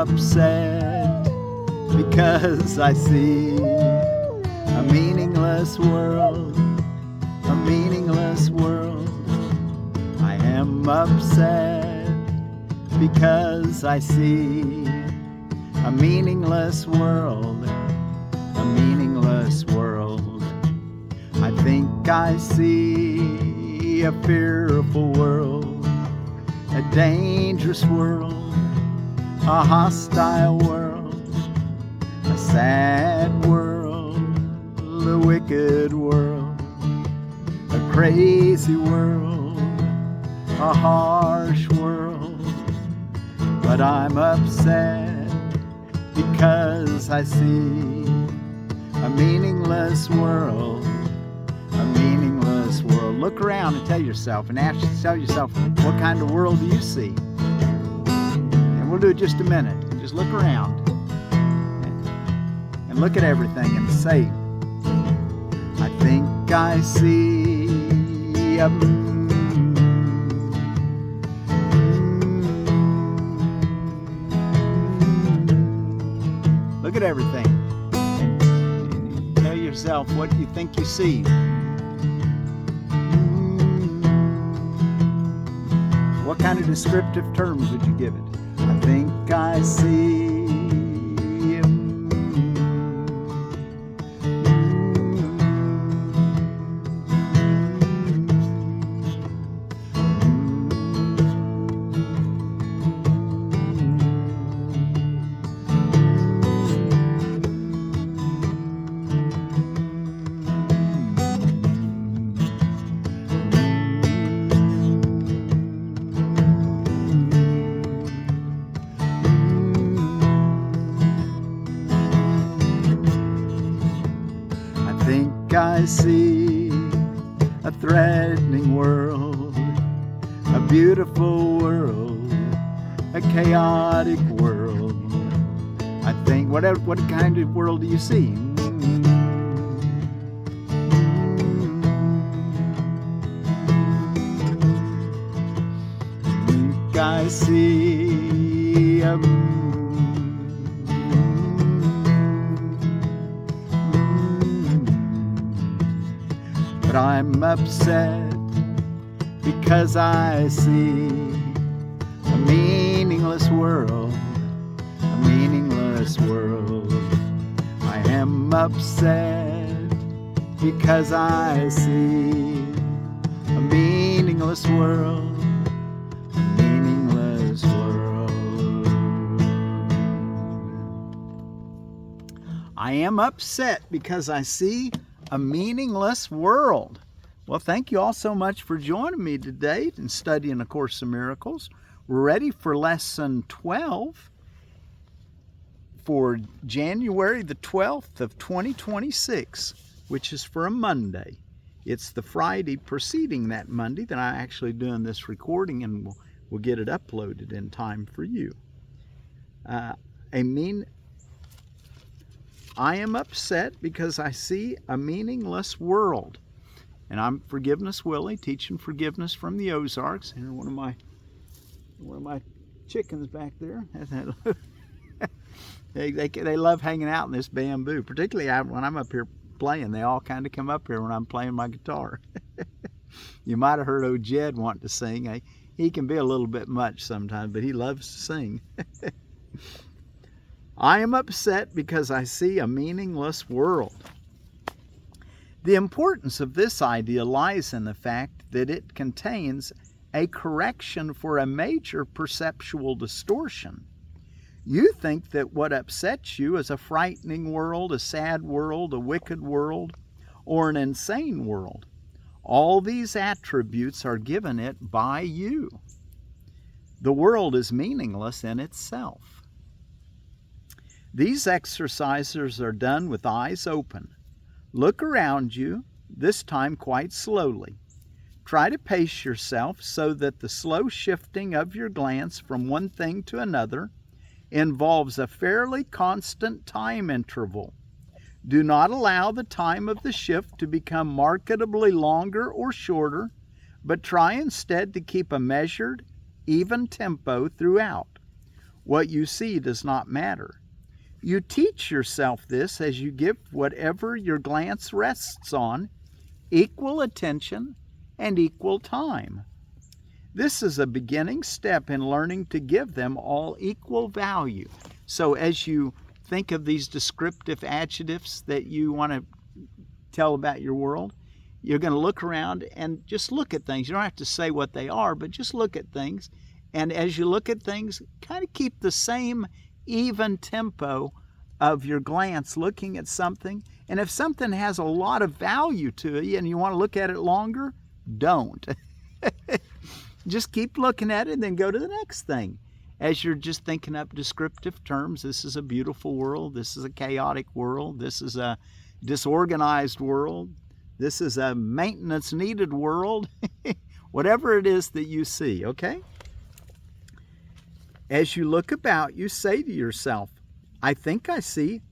upset because I see a meaningless world, a meaningless world. I am upset because I see a meaningless world, a meaningless world. I think I see a fearful world, a dangerous world, a hostile world, a sad world, a wicked world, a crazy world, a harsh world. But I'm upset because I see a meaningless world, a meaningless world. Look around and tell yourself what kind of world do you see? And we'll do it just a minute. Just look around and look at everything and say, I think I see a look at everything and tell yourself what you think you see. What kind of descriptive terms would you give it? I think I see I see a threatening world, a beautiful world, a chaotic world. I think, what kind of world do you see? I see a but I'm upset because I see a meaningless world, a meaningless world. I am upset because I see a meaningless world, a meaningless world. I am upset because I see a meaningless world. Well, thank you all so much for joining me today in studying A Course in Miracles. We're ready for lesson 12 for January the 12th of 2026, which is for a Monday. It's the Friday preceding that Monday that I'm actually doing this recording, and we'll get it uploaded in time for you. I am upset because I see a meaningless world. And I'm Forgiveness Willie, teaching forgiveness from the Ozarks. And one of my chickens back there. They love hanging out in this bamboo, particularly when I'm up here playing. They all kind of come up here when I'm playing my guitar. You might have heard old Jed want to sing. He can be a little bit much sometimes, but he loves to sing. I am upset because I see a meaningless world. The importance of this idea lies in the fact that it contains a correction for a major perceptual distortion. You think that what upsets you is a frightening world, a sad world, a wicked world, or an insane world. All these attributes are given it by you. The world is meaningless in itself. These exercises are done with eyes open. Look around you, this time quite slowly. Try to pace yourself so that the slow shifting of your glance from one thing to another involves a fairly constant time interval. Do not allow the time of the shift to become markedly longer or shorter, but try instead to keep a measured, even tempo throughout. What you see does not matter. You teach yourself this as you give whatever your glance rests on equal attention and equal time. This is a beginning step in learning to give them all equal value. So as you think of these descriptive adjectives that you want to tell about your world, you're going to look around and just look at things. You don't have to say what they are, but just look at things. And as you look at things, kind of keep the same even tempo of your glance looking at something. And if something has a lot of value to you and you want to look at it longer, don't. Just keep looking at it and then go to the next thing. As you're just thinking up descriptive terms, this is a beautiful world, this is a chaotic world, this is a disorganized world, this is a maintenance needed world, whatever it is that you see, okay? As you look about, you say to yourself, I think I see,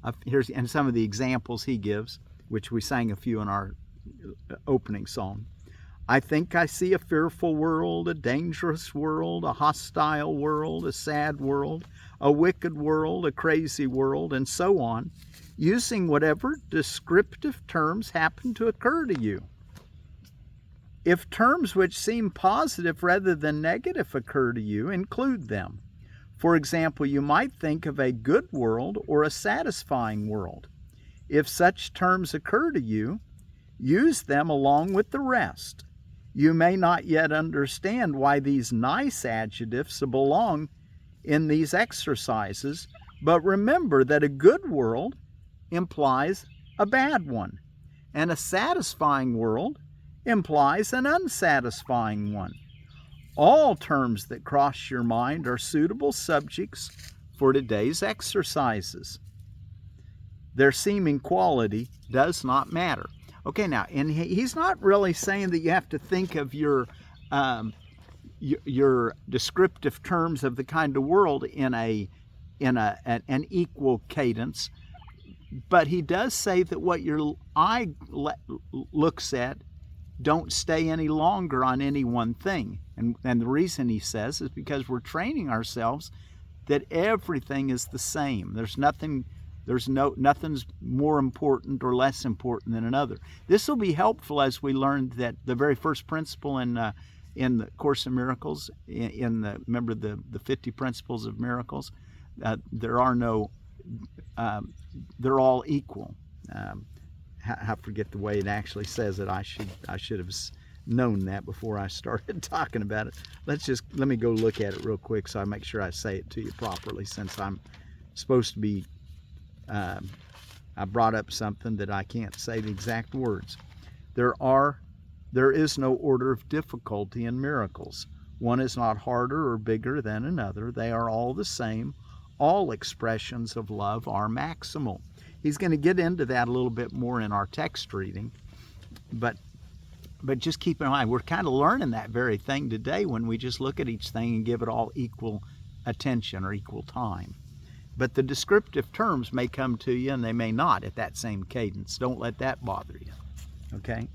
and some of the examples he gives, which we sang a few in our opening song. I think I see a fearful world, a dangerous world, a hostile world, a sad world, a wicked world, a crazy world, and so on, using whatever descriptive terms happen to occur to you. If terms which seem positive rather than negative occur to you, include them. For example, you might think of a good world or a satisfying world. If such terms occur to you, use them along with the rest. You may not yet understand why these nice adjectives belong in these exercises, but remember that a good world implies a bad one, and a satisfying world implies an unsatisfying one. All terms that cross your mind are suitable subjects for today's exercises. Their seeming quality does not matter. Okay, now, and he's not really saying that you have to think of your descriptive terms of the kind of world in an equal cadence, but he does say that what your eye looks at don't stay any longer on any one thing. And the reason he says is because we're training ourselves that everything is the same. Nothing's more important or less important than another. This will be helpful as we learn that the very first principle in the Course in Miracles, remember the 50 Principles of Miracles, they're all equal. I forget the way it actually says it. I should have known that before I started talking about it. Let me go look at it real quick so I make sure I say it to you properly, since I'm supposed to be I brought up something that I can't say the exact words. There is no order of difficulty in miracles. One is not harder or bigger than another. They are all the same. All expressions of love are maximal. He's going to get into that a little bit more in our text reading, but just keep in mind, we're kind of learning that very thing today when we just look at each thing and give it all equal attention or equal time. But the descriptive terms may come to you and they may not at that same cadence. Don't let that bother you, okay?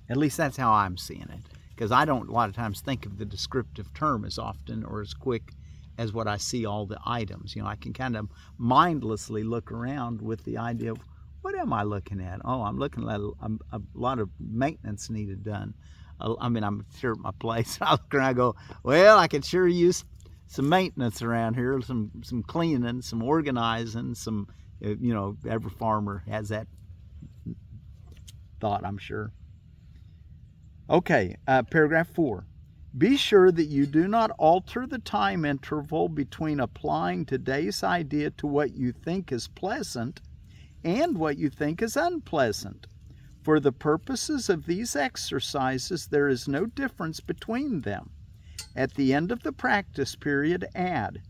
At least that's how I'm seeing it, because I don't a lot of times think of the descriptive term as often or as quick as what I see all the items. I can kind of mindlessly look around with the idea of, what am I looking at? Oh, I'm looking at a lot of maintenance needed done. I'm sure at my place, I look around and go, well, I could sure use some maintenance around here, some cleaning, some organizing, some, every farmer has that thought, I'm sure. Okay, paragraph 4. Be sure that you do not alter the time interval between applying today's idea to what you think is pleasant and what you think is unpleasant. For the purposes of these exercises, there is no difference between them. At the end of the practice period, add,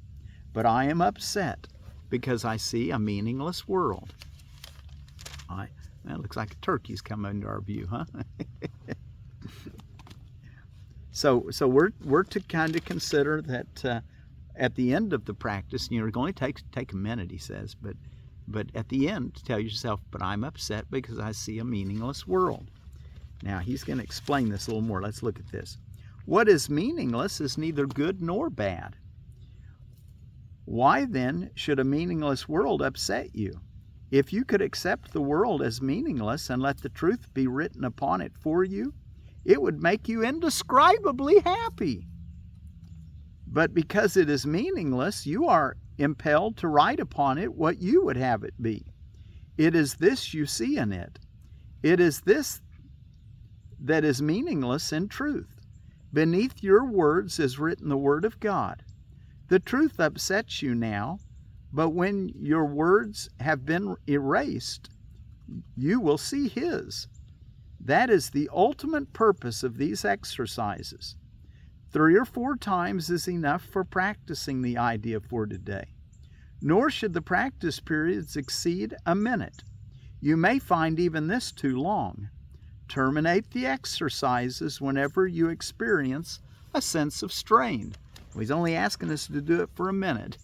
but I am upset because I see a meaningless world. That looks like a turkey's coming into our view, huh? So we're to kind of consider that at the end of the practice, it only take a minute, he says, but at the end, to tell yourself, but I'm upset because I see a meaningless world. Now, he's going to explain this a little more. Let's look at this. What is meaningless is neither good nor bad. Why then should a meaningless world upset you? If you could accept the world as meaningless and let the truth be written upon it for you, it would make you indescribably happy. But because it is meaningless, you are impelled to write upon it what you would have it be. It is this you see in it. It is this that is meaningless in truth. Beneath your words is written the Word of God. The truth upsets you now, but when your words have been erased, you will see His. That is the ultimate purpose of these exercises. 3 or 4 times is enough for practicing the idea for today. Nor should the practice periods exceed a minute. You may find even this too long. Terminate the exercises whenever you experience a sense of strain. Well, he's only asking us to do it for a minute.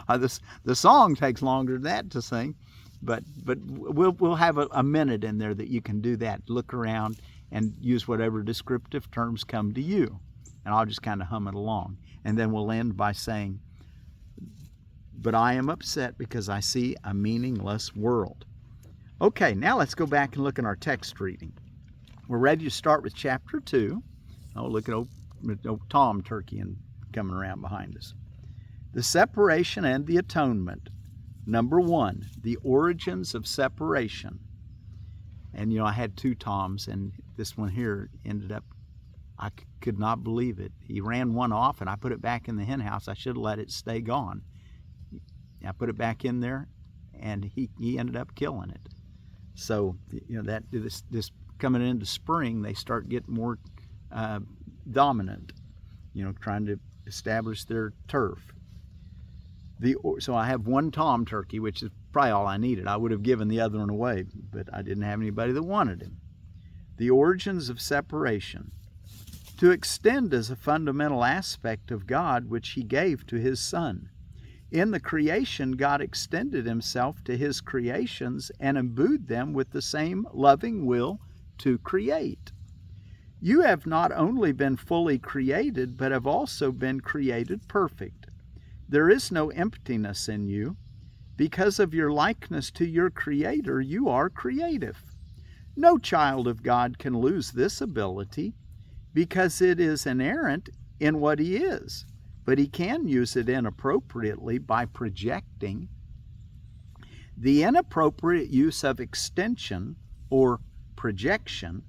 The song takes longer than that to sing, but we'll have a minute in there that you can do that. Look around and use whatever descriptive terms come to you. And I'll just kind of hum it along. And then we'll end by saying, but I am upset because I see a meaningless world. Okay, now let's go back and look at our text reading. We're ready to start with chapter 2. Oh, look at old Tom Turkey and coming around behind us. The separation and the atonement. Number 1, the origins of separation. And I had 2 Toms, and this one here ended up, I could not believe it. He ran one off, and I put it back in the hen house. I should have let it stay gone. I put it back in there, and he ended up killing it. So that this coming into spring, they start getting more dominant. Trying to establish their turf. So I have 1 Tom Turkey, which is probably all I needed. I would have given the other one away, but I didn't have anybody that wanted him. The origins of separation. To extend as a fundamental aspect of God which He gave to His Son. In the creation, God extended Himself to His creations and imbued them with the same loving will to create. You have not only been fully created, but have also been created perfect. There is no emptiness in you. Because of your likeness to your Creator, you are creative. No child of God can lose this ability, because it is inherent in what he is, but he can use it inappropriately by projecting. The inappropriate use of extension or projection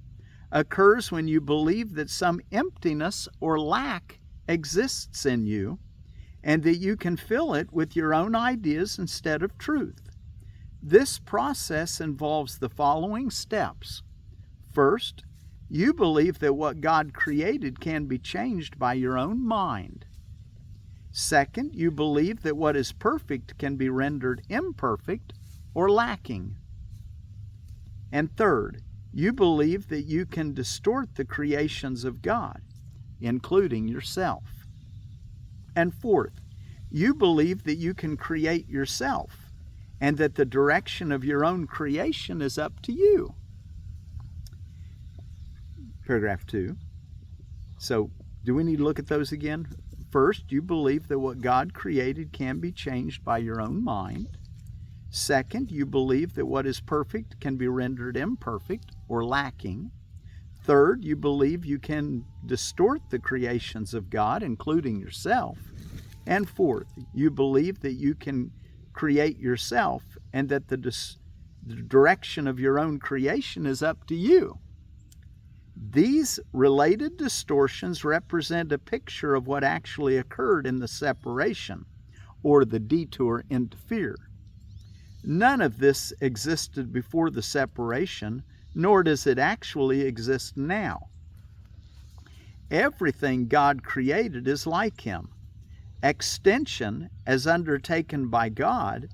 occurs when you believe that some emptiness or lack exists in you and that you can fill it with your own ideas instead of truth. This process involves the following steps. First, you believe that what God created can be changed by your own mind. Second, you believe that what is perfect can be rendered imperfect or lacking. And third, you believe that you can distort the creations of God, including yourself. And fourth, you believe that you can create yourself and that the direction of your own creation is up to you. Paragraph 2. So, do we need to look at those again? First, you believe that what God created can be changed by your own mind. Second, you believe that what is perfect can be rendered imperfect or lacking. Third, you believe you can distort the creations of God, including yourself. And fourth, you believe that you can create yourself and that the direction of your own creation is up to you. These related distortions represent a picture of what actually occurred in the separation, or the detour into fear. None of this existed before the separation, nor does it actually exist now. Everything God created is like Him. Extension, as undertaken by God,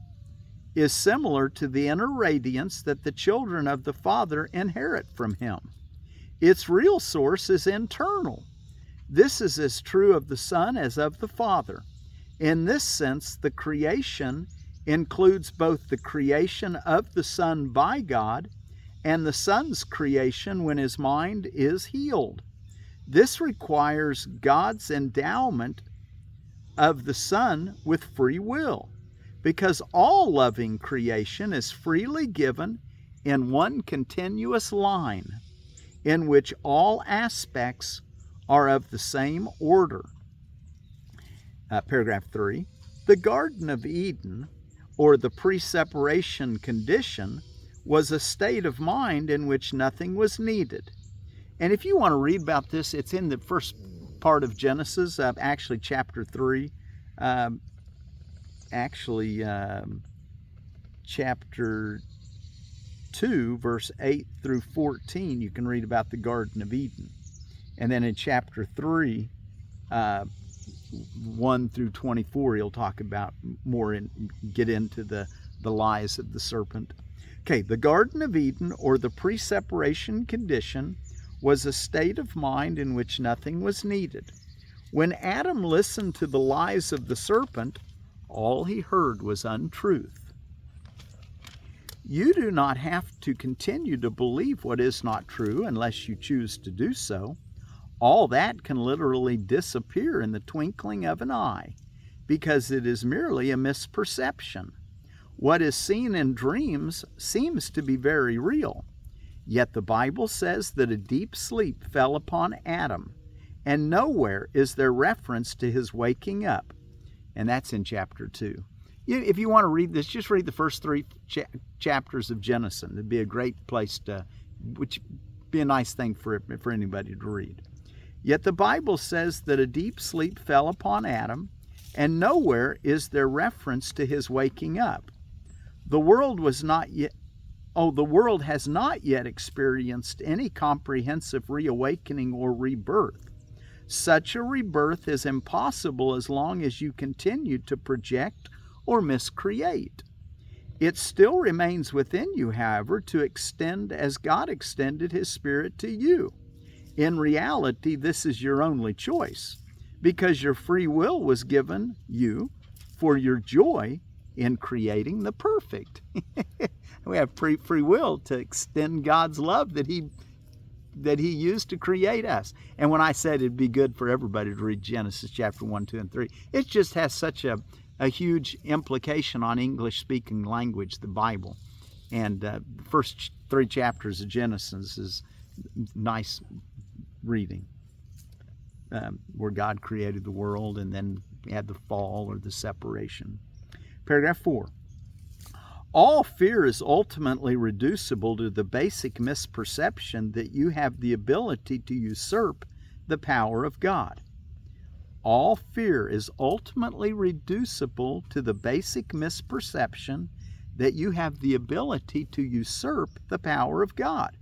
is similar to the inner radiance that the children of the Father inherit from Him. Its real source is internal. This is as true of the Son as of the Father. In this sense, the creation includes both the creation of the Son by God and the Son's creation when His mind is healed. This requires God's endowment of the Son with free will, because all loving creation is freely given in one continuous line in which all aspects are of the same order. Paragraph 3. The Garden of Eden, or the pre-separation condition, was a state of mind in which nothing was needed. And if you want to read about this, it's in the first part of Genesis, actually chapter 3, chapter 2, verse 8 through 14, you can read about the Garden of Eden. And then in chapter 3, 1 through 24, he'll talk about more and get into the lies of the serpent. Okay, the Garden of Eden, or the pre-separation condition, was a state of mind in which nothing was needed. When Adam listened to the lies of the serpent, all he heard was untruth. You do not have to continue to believe what is not true unless you choose to do so. All that can literally disappear in the twinkling of an eye, because it is merely a misperception. What is seen in dreams seems to be very real. Yet the Bible says that a deep sleep fell upon Adam, and nowhere is there reference to his waking up. And that's in chapter 2. If you want to read this, just read the first 3 chapters of Genesis. It'd be a great place to, which would be a nice thing for anybody to read. Yet the Bible says that a deep sleep fell upon Adam, and nowhere is there reference to his waking up. The world has not yet experienced any comprehensive reawakening or rebirth. Such a rebirth is impossible as long as you continue to project or miscreate. It still remains within you, however, to extend as God extended His Spirit to you. In reality, this is your only choice, because your free will was given you for your joy in creating the perfect. We have free will to extend God's love that He used to create us. And when I said it'd be good for everybody to read Genesis chapter 1, 2, and 3, it just has such a huge implication on English-speaking language, the Bible. And the first 3 chapters of Genesis is nice reading, where God created the world, and then we had the fall or the separation. Paragraph 4. All fear is ultimately reducible to the basic misperception that you have the ability to usurp the power of God. All fear is ultimately reducible to the basic misperception that you have the ability to usurp the power of God.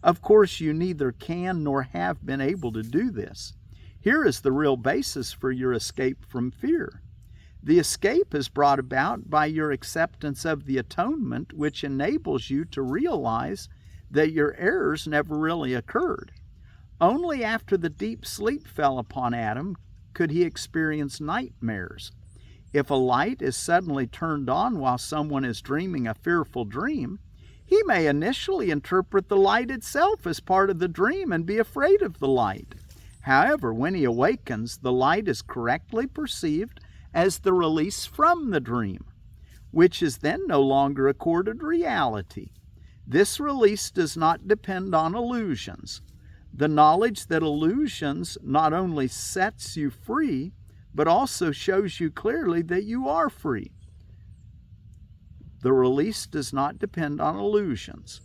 Of course, you neither can nor have been able to do this. Here is the real basis for your escape from fear. The escape is brought about by your acceptance of the atonement, which enables you to realize that your errors never really occurred. Only after the deep sleep fell upon Adam could he experience nightmares. If a light is suddenly turned on while someone is dreaming a fearful dream, he may initially interpret the light itself as part of the dream and be afraid of the light. However, when he awakens, the light is correctly perceived as the release from the dream, which is then no longer accorded reality. This release does not depend on illusions. The knowledge that illusions not only sets you free, but also shows you clearly that you are free. The release does not depend on illusions.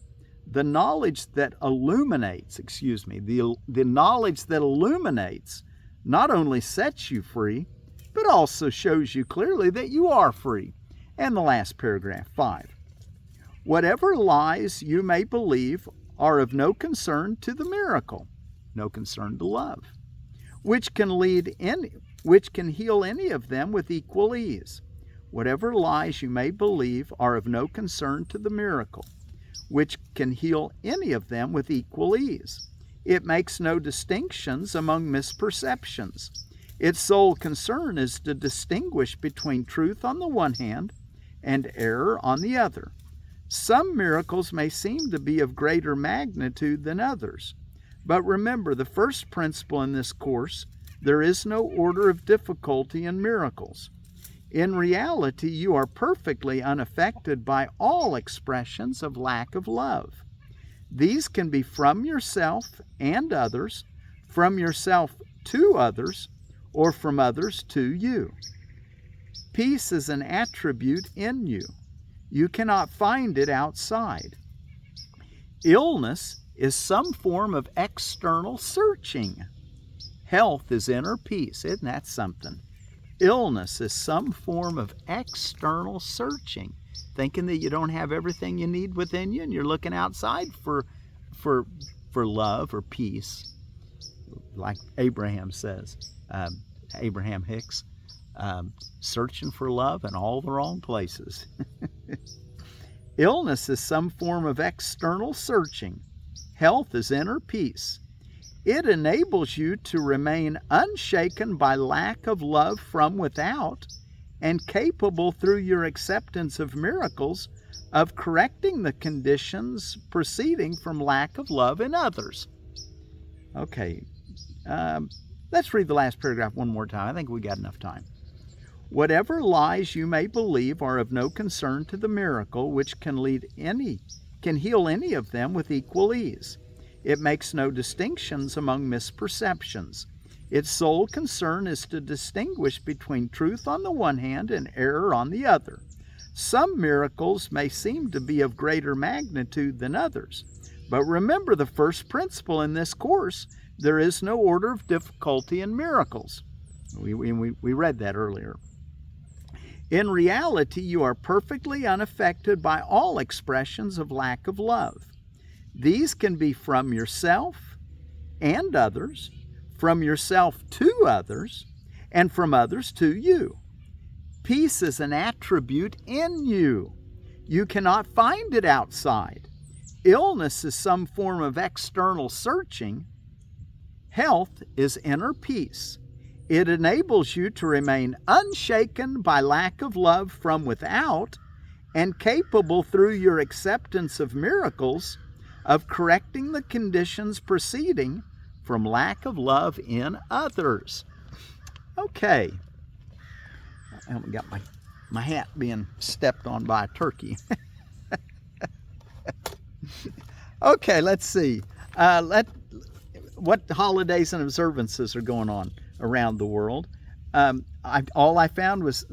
The knowledge that illuminates, the knowledge that illuminates not only sets you free, but also shows you clearly that you are free. And the last paragraph, 5. Whatever lies you may believe are of no concern to the miracle, no concern to love, which can heal any of them with equal ease. Whatever lies you may believe are of no concern to the miracle, which can heal any of them with equal ease. It makes no distinctions among misperceptions. Its sole concern is to distinguish between truth on the one hand and error on the other. Some miracles may seem to be of greater magnitude than others. But remember, the first principle in this course there is no order of difficulty in miracles. In reality, you are perfectly unaffected by all expressions of lack of love. These can be from yourself and others, from yourself to others, or from others to you. Peace is an attribute in you. You cannot find it outside. Illness is some form of external searching. Health is inner peace. Isn't that something? Illness is some form of external searching, thinking that you don't have everything you need within you and you're looking outside for love or peace, like Abraham says, Abraham Hicks, searching for love in all the wrong places. Illness is some form of external searching. Health is inner peace. It enables you to remain unshaken by lack of love from without and capable through your acceptance of miracles of correcting the conditions proceeding from lack of love in others. Okay, let's read the last paragraph one more time. I think we got enough time. Whatever lies you may believe are of no concern to the miracle, which can heal any of them with equal ease. It makes no distinctions among misperceptions. Its sole concern is to distinguish between truth on the one hand and error on the other. Some miracles may seem to be of greater magnitude than others, but remember the first principle in this course: there is no order of difficulty in miracles. We read that earlier. In reality, you are perfectly unaffected by all expressions of lack of love. These can be from yourself and others, from yourself to others, and from others to you. Peace is an attribute in you. You cannot find it outside. Illness is some form of external searching. Health is inner peace. It enables you to remain unshaken by lack of love from without and capable through your acceptance of miracles of correcting the conditions proceeding from lack of love in others. Okay. I haven't got my hat being stepped on by a turkey. Okay, let's see. What holidays and observances are going on around the world? All I found was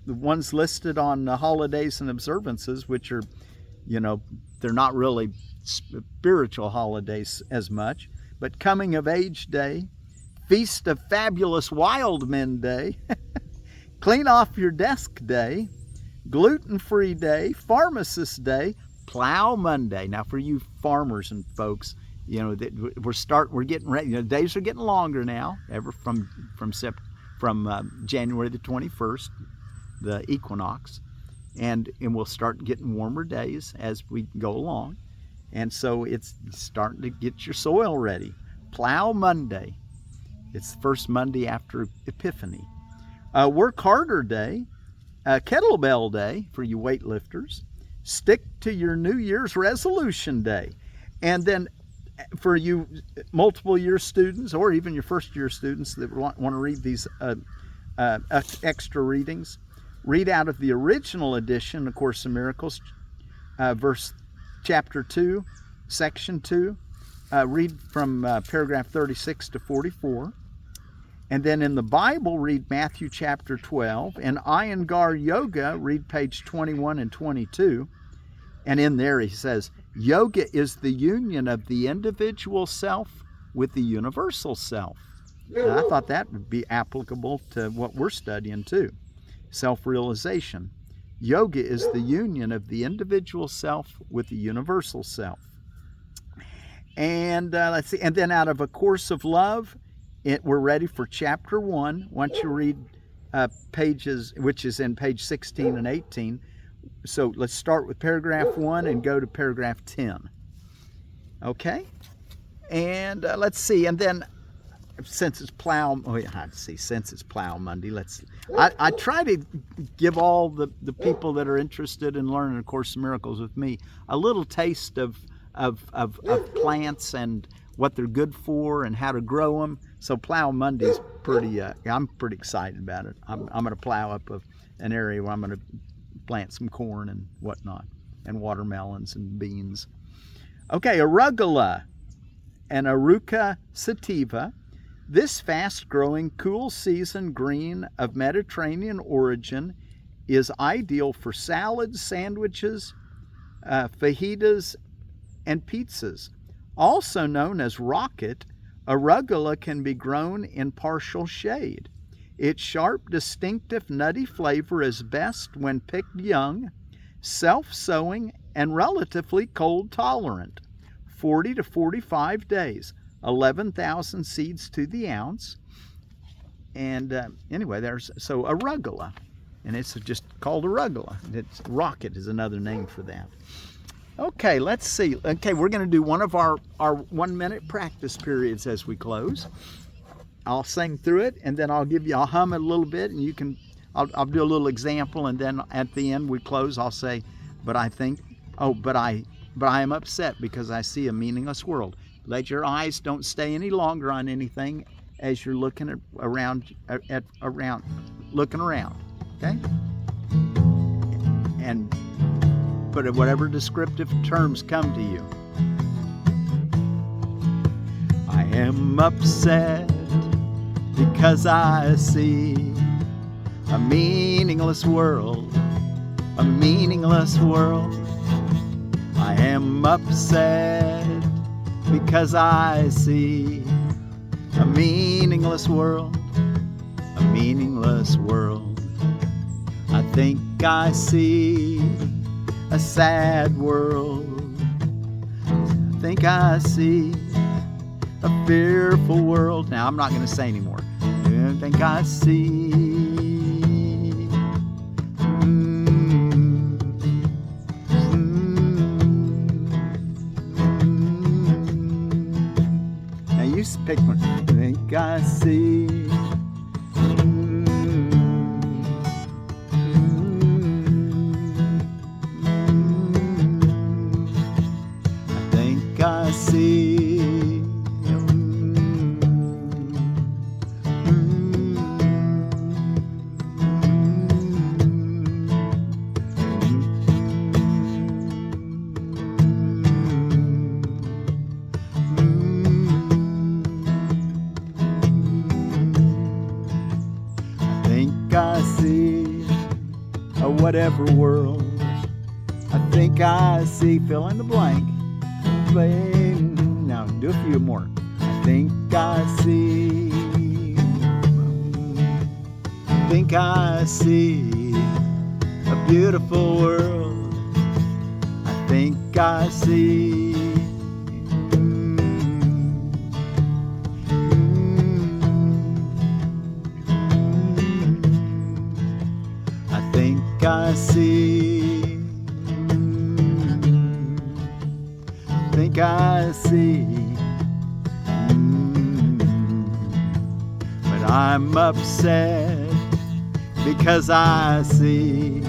the ones listed on holidays and observances, which are, they're not really spiritual holidays as much, but Coming of Age Day, Feast of Fabulous Wild Men Day, Clean Off Your Desk Day, Gluten-Free Day, Pharmacist Day, Plow Monday. Now, for you farmers and folks, we're getting ready. The days are getting longer now, ever from January the 21st, the equinox, and we'll start getting warmer days as we go along. And so it's starting to get your soil ready. Plow Monday. It's the first Monday after Epiphany. Work Harder Day. Kettlebell Day for you weightlifters. Stick to your New Year's Resolution Day. And then for you multiple year students or even your first year students that want to read these extra readings, read out of the original edition, of Course in Miracles, Chapter 2, Section 2, read from paragraph 36 to 44. And then in the Bible, read Matthew chapter 12. In Iyengar Yoga, read page 21 and 22. And in there he says, yoga is the union of the individual self with the universal self. And I thought that would be applicable to what we're studying too, self-realization. Yoga is the union of the individual self with the universal self. And let's see. And then out of A Course of Love, we're ready for chapter 1. Once you read pages, which is in page 16 and 18. So let's start with paragraph 1 and go to paragraph 10. Okay? And let's see. And then since it's Plow Monday, I try to give all the people that are interested in learning A Course in Miracles with me a little taste of plants and what they're good for and how to grow them. So Plow Monday's pretty, I'm pretty excited about it. I'm going to plow up an area where I'm going to plant some corn and whatnot, and watermelons and beans. Okay, arugula and Aruca sativa. This fast-growing, cool-season green of Mediterranean origin is ideal for salads, sandwiches, fajitas, and pizzas. Also known as rocket, arugula can be grown in partial shade. Its sharp, distinctive, nutty flavor is best when picked young, self-sowing, and relatively cold tolerant. 40 to 45 days, 11,000 seeds to the ounce. And anyway, so arugula, and it's just called arugula. It's rocket is another name for that. Okay, let's see. Okay, we're going to do one of our 1 minute practice periods as we close. I'll sing through it, and then I'll hum it a little bit, and I'll do a little example, and then at the end we close. I'll say, but I am upset because I see a meaningless world. Let your eyes don't stay any longer on anything as you're looking around. Okay, and put whatever descriptive terms come to you. I am upset because I see a meaningless world, a meaningless world. I am upset because I see a meaningless world, a meaningless world. I think I see a sad world. I think I see a fearful world. Now, I'm not going to say anymore. I think I see. Now, you pick one. I think I see. I think I see. I see a whatever world. I think I see, fill in the blank. Now do a few more. I think I see. I think I see a beautiful world. I think I see. I see. Think I see. But I'm upset because I see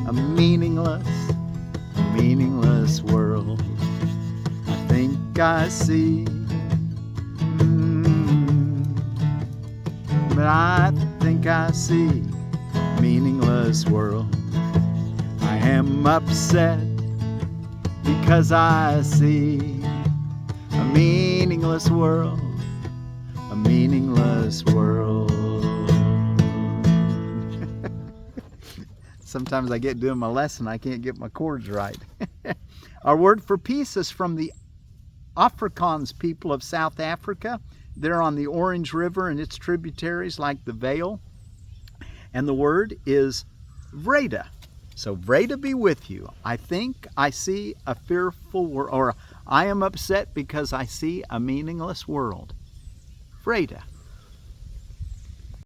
a meaningless world. I think I see. But I think I see meaningless world. I am upset because I see a meaningless world, a meaningless world. Sometimes I get doing my lesson, I can't get my chords right. Our word for peace is from the Afrikaans people of South Africa. They're on the Orange River and its tributaries like the Vale. And the word is Vrede. So Vrede be with you. I think I see a fearful world, or I am upset because I see a meaningless world. Vrede.